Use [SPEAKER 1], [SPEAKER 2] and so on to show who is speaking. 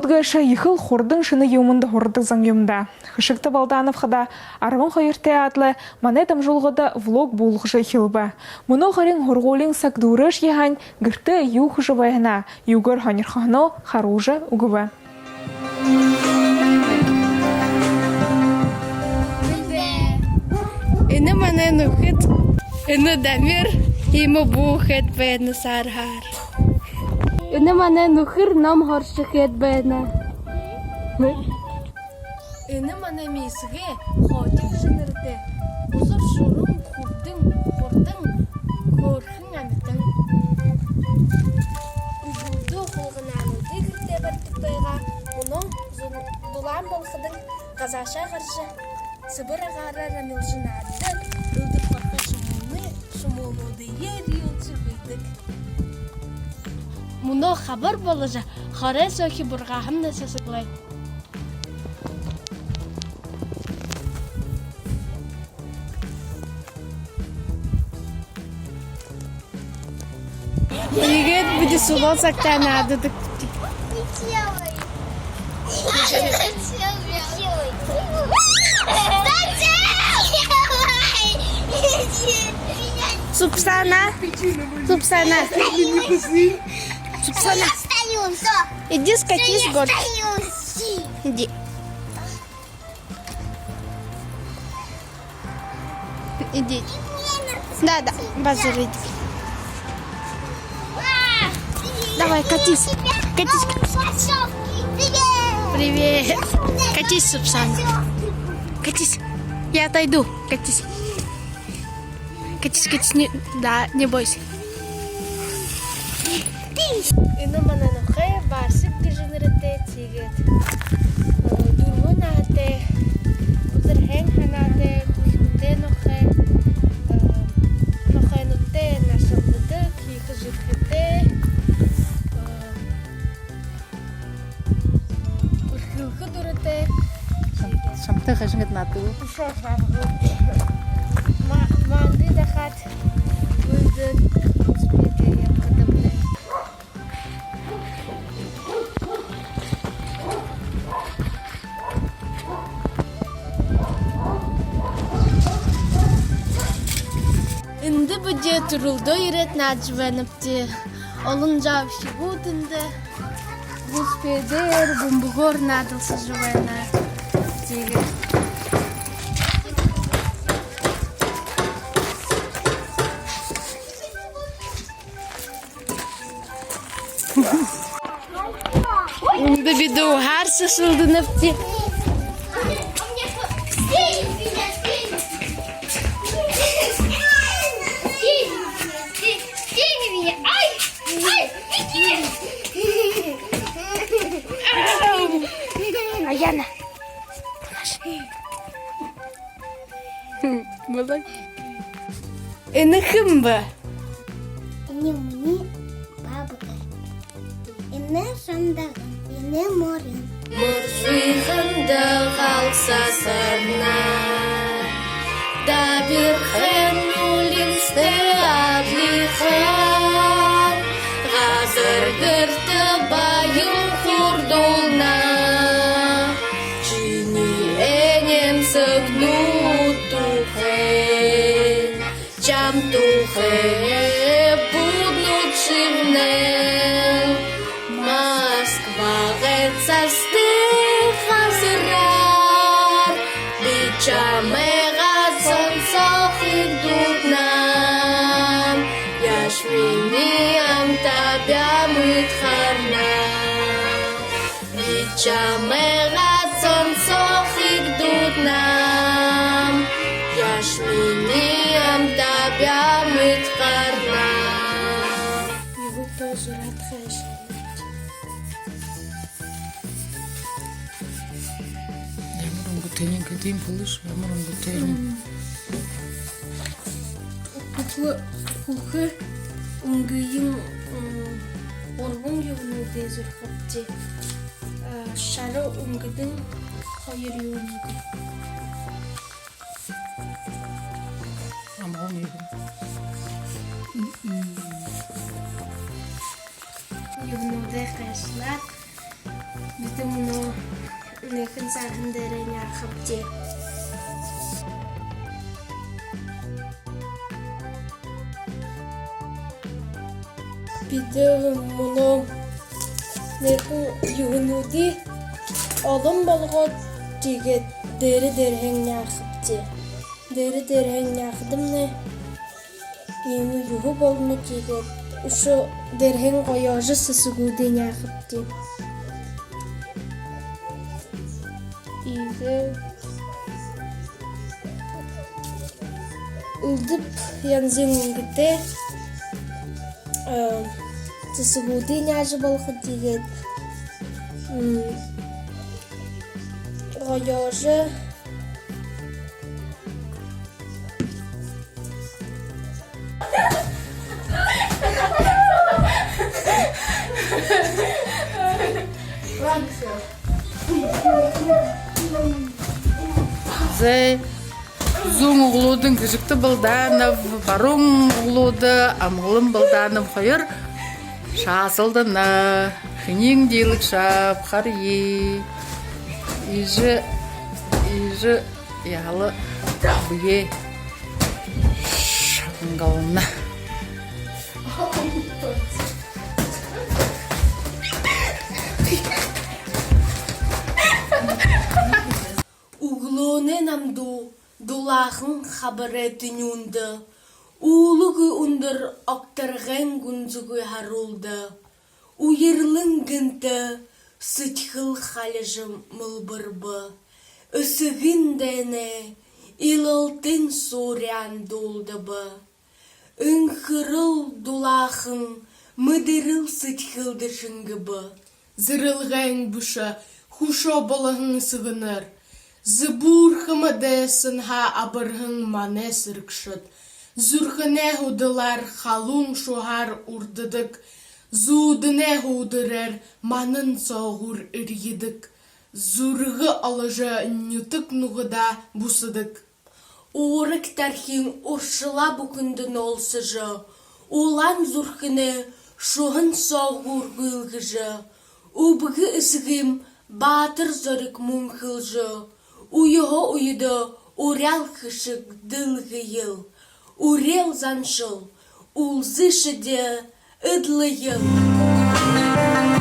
[SPEAKER 1] Будгаша ехал хордың шыны юмынды хордызың юмда. Хышыкты Балданов хада арвын хайырте атлы манетам жолғыда влог булғышы хилба. Мұны харин хорголин сакдурыш ехань гырты юх живайна, югар ханирхано харужа угуба.
[SPEAKER 2] Ine мене нухит, ine дамир, imo бухет бедна сархар. Ine мене нухир нам харшихет бедна. Ine мене мисге хотик жинырды. Узор шурум хурдың, корхың амитың. Узурду холғынаның дегірте бір тұқтайға, мұның дулан болқыдың қазаша қаршы. Сыбыр ағара рамилжынады, үлді қорқы шумылуды ер елчі бүйдік. Мұны қабыр болыжа, қары сөйкі бұрғағым да сәсіклай. Егет бүді сұлы сақтан адыдық. Супсана. Иди скатись, Гор. Иди. Иди. Да, базар иди. Давай, катись. Привет. Катись, Супсана. Катись. Я отойду. Катись. Катись, не бойся. Ino mana nokhe barsip gejenerete tiget. Durwo nate, uzerhen hanate, kuhte nokhe note nashabde ki khujkhete. Urkhudurete.
[SPEAKER 3] Samte khajnget natu.
[SPEAKER 2] Mandi dakhat. Uzet spite yakadamle. Indi bıcı turuldu iret nacvenipti. Olunca bir şey bu dindi. Bu speder, bumbugor nadılsa juvena. Tige. Indi bir duhar sısıldı nıpti. Ayana. Malay. Ini kimba?
[SPEAKER 4] Ini muni babuka. Ini sandaga. Ini morin.
[SPEAKER 2] Mursuihanda kalsa sana. Da bir henuliste ablihan. Gazır gırtı bayım kurdulna. Çini enem sıknu tuhe. Cam tuhe budnut şivnem. Moskva găța hazırar. Biçame gazon sohib dutnam. Yaşmini am tabia mıtharna. Biçame gazon sohib dutnam. Yaşmini am tabia mıtharna. Его тоже радхаешь.
[SPEAKER 3] Ямарам бутенин кедим полыш, ямарам бутенин.
[SPEAKER 2] Хухы унгыйын оргун югunu дезір хапте. Шары унгыдың хайыр югunu.
[SPEAKER 3] Амгон егін.
[SPEAKER 2] Югunu de kaşlar. Битім мұны нехін сағындырын яқыпте. Битім мұны нехін юғынуды алым болғат тегет дәрі-дәріғын яқыпте. Дәрі-дәріғын яқыдымны еңі юғы болны тегет. Ушу дәріғын қойажы сысығуден яқыпте. Игі ұлдып янзен үнгіте сысығуден яжы болғы тегет. Қойажы
[SPEAKER 3] Зай зуң ұғылудың күжікті бұлданып, барың ұғылуды амғылым бұлданып қойыр. Шасылдыны, хінен дейлік шап, қарие. Ижі яғылы бұге шағынғауына.
[SPEAKER 2] Углоне намду дулахын хабары түнюнды. Улығы ұндыр ақтарған күнзігі харулды. Уйырлың гінті сытхыл халыжым мылбырбы. Үсігін дәне илалтын сорян долдыбы. Үңхырыл дулахын мыдырыл сытхылды шыңгыбы.
[SPEAKER 5] Зырылған бұша хушо болығын сығыныр. Зыбур хымадесын ха абырғын мане сыркшыт. Зүрхіне худылар халун шуғар урдыдык. Зудыне худырар манын соғур үргедік. Зүрғы алыжы нүтік нұғыда бұсыдык.
[SPEAKER 2] Орык тархин ұршыла бүкіндің олсыжы. Олан зүрхіне шуғын соғур гүлгіжі. Убығы ісігім батыр зөрік мұңқылжы. Уйығы уйды урял кышык дылғы ел. Урел заншыл, улзышыде ыдлы ел.